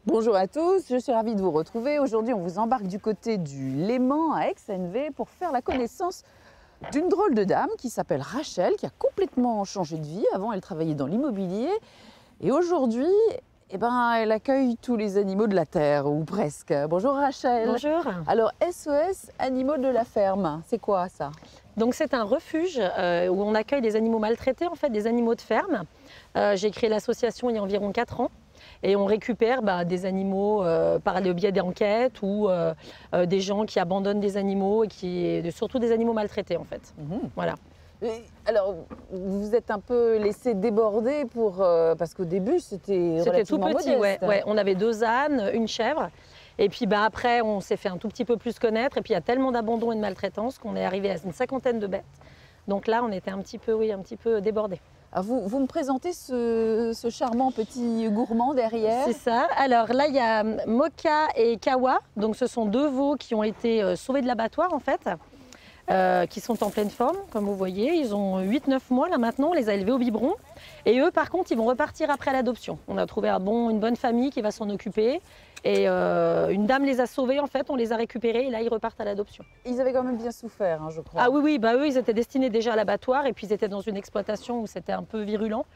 Bonjour à tous, je suis ravie de vous retrouver. Aujourd'hui, on vous embarque du côté du Léman à Aix-en-V pour faire la connaissance d'une drôle de dame qui s'appelle Rachel, qui a complètement changé de vie. Avant, elle travaillait dans l'immobilier et aujourd'hui, elle accueille tous les animaux de la terre, ou presque. Bonjour Rachel. Bonjour. Alors, SOS Animaux de la ferme, c'est quoi ça? Donc c'est un refuge où on accueille des animaux maltraités, en fait, des animaux de ferme. J'ai créé l'association il y a environ 4 ans. Et on récupère des animaux par le biais d'enquêtes ou des gens qui abandonnent des animaux et surtout des animaux maltraités en fait. Voilà. Et alors, vous êtes un peu laissé déborder parce qu'au début, c'était relativement tout petit, modeste. ouais. On avait 2 ânes, une chèvre. Et puis après, on s'est fait un tout petit peu plus connaître. Et puis il y a tellement d'abandon et de maltraitance qu'on est arrivé à une 50aine de bêtes. Donc là, on était un petit peu débordés. Vous me présentez ce charmant petit gourmand derrière. C'est ça. Alors là, il y a Moka et Kawa. Donc ce sont 2 veaux qui ont été sauvés de l'abattoir en fait, qui sont en pleine forme, comme vous voyez. Ils ont 8-9 mois là maintenant, on les a élevés au biberon. Et eux, par contre, ils vont repartir après l'adoption. On a trouvé une bonne famille qui va s'en occuper. Et une dame les a sauvés en fait, on les a récupérés et là ils repartent à l'adoption. Ils avaient quand même bien souffert, hein, je crois. Ah oui, eux ils étaient destinés déjà à l'abattoir et puis ils étaient dans une exploitation où c'était un peu virulent.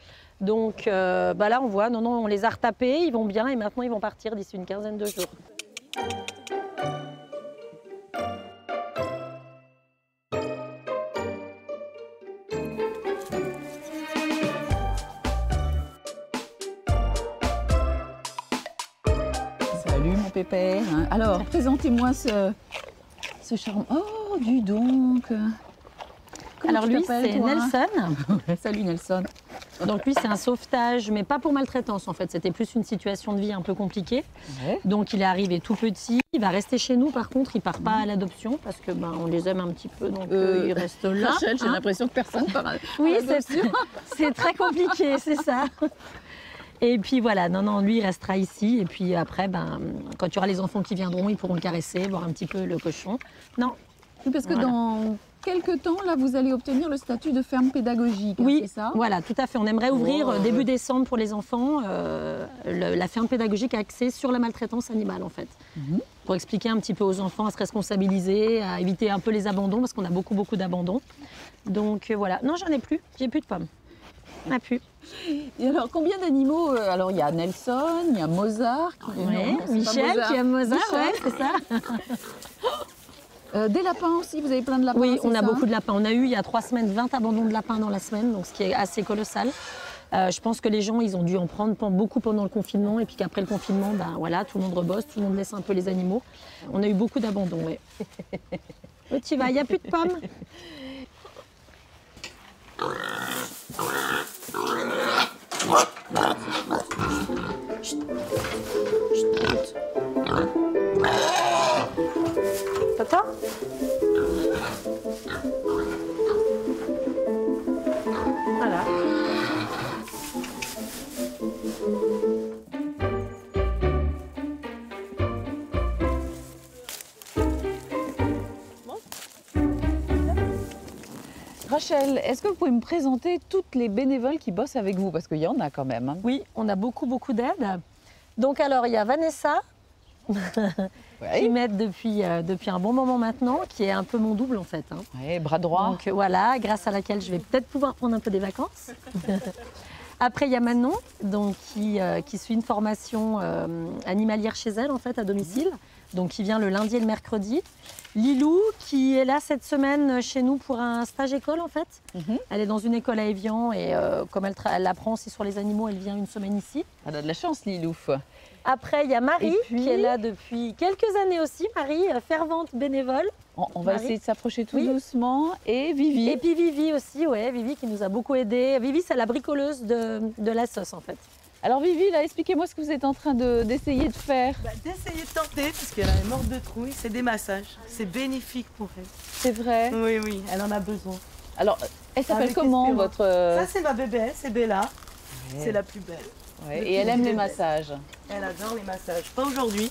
Donc là on voit, non, on les a retapés, ils vont bien et maintenant ils vont partir d'ici une quinzaine de jours. Salut mon pépère. Alors, présentez-moi ce charmant. Oh, dis donc. Alors lui c'est Nelson. Salut Nelson. Donc lui c'est un sauvetage, mais pas pour maltraitance en fait, c'était plus une situation de vie un peu compliquée. Ouais. Donc il est arrivé tout petit, il va rester chez nous par contre, il part pas à l'adoption parce que on les aime un petit peu, donc il reste là. Rachel, j'ai l'impression que personne part à Oui, l'adoption. c'est très compliqué, c'est ça. Et puis voilà, non, lui il restera ici et puis après, quand il y aura les enfants qui viendront, ils pourront le caresser, voir un petit peu le cochon. Non. Oui, parce que Voilà. dans quelques temps, là, vous allez obtenir le statut de ferme pédagogique, Oui, c'est ça? voilà, tout à fait. On aimerait ouvrir début décembre pour les enfants la ferme pédagogique axée sur la maltraitance animale en fait. Pour expliquer un petit peu aux enfants à se responsabiliser, à éviter un peu les abandons parce qu'on a beaucoup d'abandons. Donc voilà, non j'en ai plus, j'ai plus de pommes. On n'a plus. Et alors, combien d'animaux? Alors, il y a Nelson, il y a Mozart. Ouais, Michel qui aime Mozart, ouais, c'est ça. Des lapins aussi, vous avez plein de lapins? Oui, on a ça beaucoup de lapins. On a eu il y a 3 semaines 20 abandons de lapins dans la semaine, donc ce qui est assez colossal. Je pense que les gens, ils ont dû en prendre beaucoup pendant le confinement et puis qu'après le confinement, voilà, tout le monde rebosse, tout le monde laisse un peu les animaux. On a eu beaucoup d'abandons, oui. Où tu vas? Il n'y a plus de pommes? Tata? Voilà. Rachel, est-ce que vous pouvez me présenter toutes les bénévoles qui bossent avec vous? Parce qu'il y en a quand même. Oui, on a beaucoup d'aide. Donc alors, il y a Vanessa, qui m'aide depuis un bon moment maintenant, qui est un peu mon double en fait. Ouais, bras droit. Donc voilà, grâce à laquelle je vais peut-être pouvoir prendre un peu des vacances. Après, il y a Manon, donc, qui suit une formation animalière chez elle, en fait, à domicile, donc qui vient le lundi et le mercredi. Lilou, qui est là cette semaine chez nous pour un stage école, en fait. Elle est dans une école à Évian et comme elle apprend aussi sur les animaux, elle vient une semaine ici. Elle a de la chance, Lilouf. Après, il y a Marie, Et puis qui est là depuis quelques années aussi. Marie, fervente bénévole. On va Marie. essayer de s'approcher tout Oui. doucement. Et Vivi. Et puis Vivi aussi, ouais, Vivi qui nous a beaucoup aidés. Vivi, c'est la bricoleuse de la sauce en fait. Alors Vivi, là, expliquez-moi ce que vous êtes en train d'essayer de faire. D'essayer de tenter, parce qu'elle est morte de trouille, c'est des massages. C'est bénéfique pour elle. C'est vrai. Oui, elle en a besoin. Alors, elle s'appelle Avec comment, Espérance. votre... Ça, c'est ma bébé, c'est Bella. C'est la plus belle. Ouais, et elle aime les massages. Elle adore les massages. Pas aujourd'hui.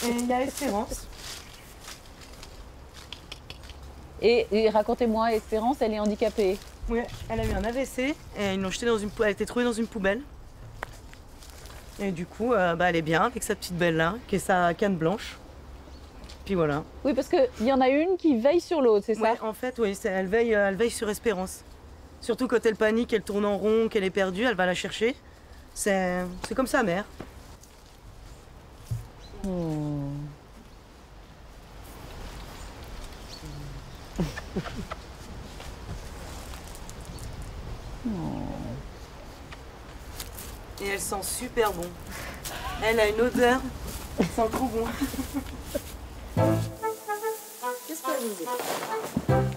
Et il y a Espérance. Et racontez-moi, Espérance, elle est handicapée. Oui, elle a eu un AVC et ils l'ont jetée dans une elle a été trouvée dans une poubelle. Et du coup, elle est bien avec sa petite belle là, qui est sa canne blanche. Puis voilà. Oui, parce qu'il y en a une qui veille sur l'autre, c'est ça? Ouais, en fait, oui, elle veille sur Espérance. Surtout quand elle panique, elle tourne en rond, qu'elle est perdue, elle va la chercher. C'est comme sa mère. Et elle sent super bon. Elle a une odeur, elle sent trop bon. Qu'est-ce que vous dites?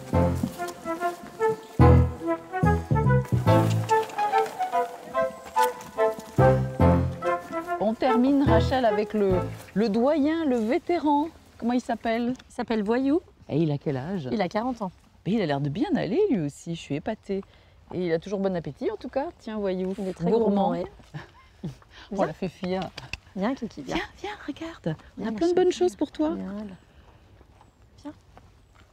On termine, Rachel, avec le doyen, le vétéran. Comment il s'appelle? Il s'appelle Voyou, Et il a quel âge? il a 40 ans. Mais il a l'air de bien aller, lui aussi. Je suis épatée. Et il a toujours bon appétit, en tout cas. Tiens, Voyou. Il est très gourmand. Ouais. On l'a fait fuir. Viens, Kiki, viens. Viens, regarde. On Viens, a mon plein de chéri. bonnes choses pour toi. Viens, là.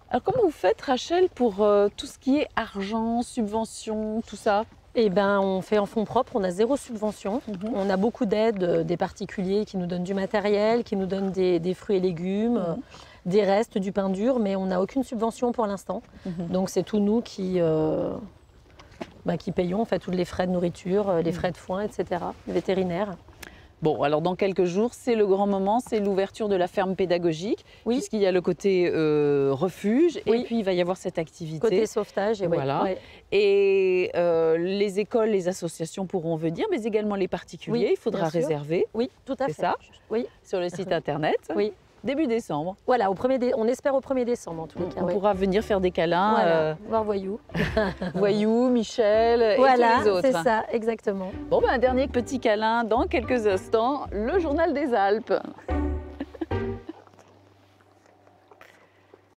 Alors, comment vous faites, Rachel, pour tout ce qui est argent, subvention, tout ça? Eh ben, on fait en fonds propres, on a 0 subvention. On a beaucoup d'aides des particuliers qui nous donnent du matériel, qui nous donnent des fruits et légumes, des restes, du pain dur, mais on n'a aucune subvention pour l'instant. Donc c'est tout nous qui payons en fait tous les frais de nourriture, les frais de foin, etc., vétérinaires. Bon, alors dans quelques jours, c'est le grand moment, c'est l'ouverture de la ferme pédagogique, Oui. puisqu'il y a le côté refuge, Oui. et puis il va y avoir cette activité. Côté sauvetage, et Voilà. ouais. Et les écoles, les associations pourront venir, mais également les particuliers. Oui, Il faudra bien sûr. réserver Oui, tout à C'est fait. ça Oui, sur le site internet. oui. Début décembre. Voilà, on espère au 1er décembre en tous les cas. On ouais. pourra venir faire des câlins, Voilà, voir Voyou. Voyou, Michel et Voilà, tous les autres. c'est ça, exactement. Bon, ben, un dernier petit câlin dans quelques instants, le journal des Alpes.